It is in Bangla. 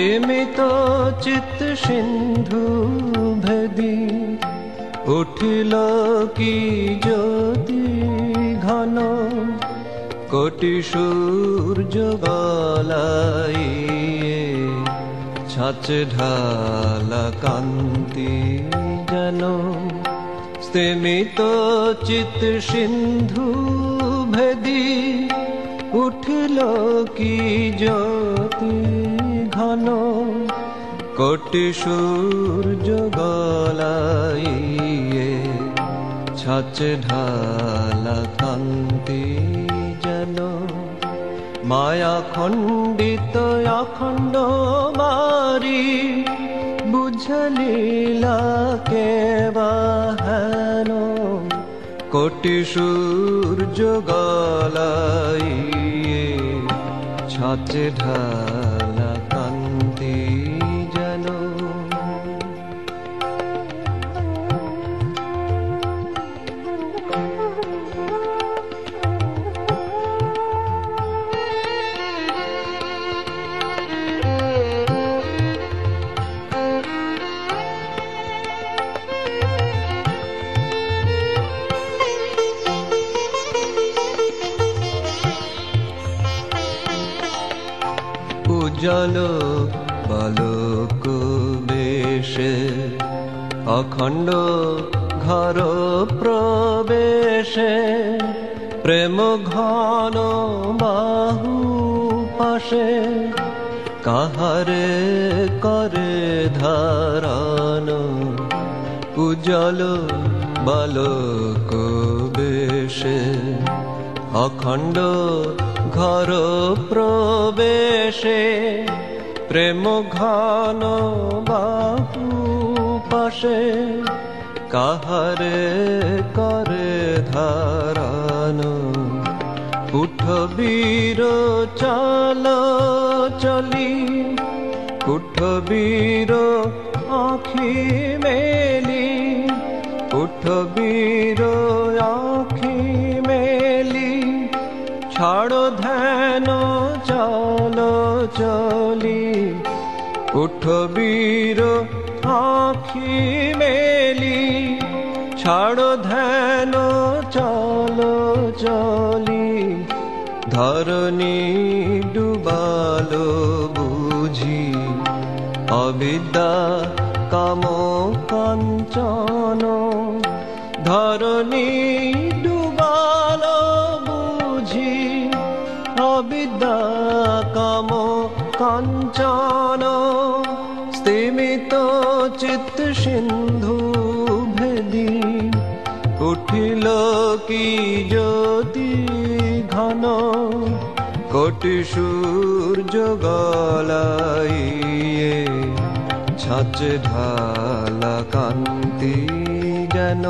স্তিমিত চিত সিন্ধু ভেদি উঠিল কি জ্যোতি ঘন, কোটি সূর্য গলাইয়ে ছাঁচে ঢালা কান্তি যেন। স্তিমিত চিত সিন্ধু ভেদি উঠিল কি জ্যোতি ঘন, কোটি সূর্য গলাইয়ে ছাঁচে ঢালা কান্তি যেন। মায়া খণ্ডিত অখণ্ড মারি বুঝলিলা কেবা হেন, কোটি সূর্য গলাইয়ে ছাঁচে ঢালা কান্তি যেন। উজ্জ্বল বালক বেশে অখণ্ড ঘর প্রবেশে, প্রেম ঘন বাহু পাশে কাহারে করে ধারণ। উজ্জ্বল বালক বেশে অখণ্ড ঘর প্রবেশে, প্রেম ঘন বাহু পাশে কাহারে করে ধারণ। কুঠবীর চাল চলি কুঠবীর আঁখি মেলি, কুঠবীর আঁখি মেলি ছাড়ো ধ্যান চল চলি। কুঠবীর আঁখি মেলি ছাড়ো ধ্যান চল চলি। ধরণী ডুবালো বুঝি অবিদ্যা কাম কাঞ্চন, ধরণী ডুবালো বুঝি অবিদ্যা কাম কাঞ্চন। স্তিমিত চিত সিন্ধু ভেদি উঠিল কি জ্যোতি ঘন, কোটি সূর্য গলাইয়ে ছাঁচে ঢালা কান্তি যেন।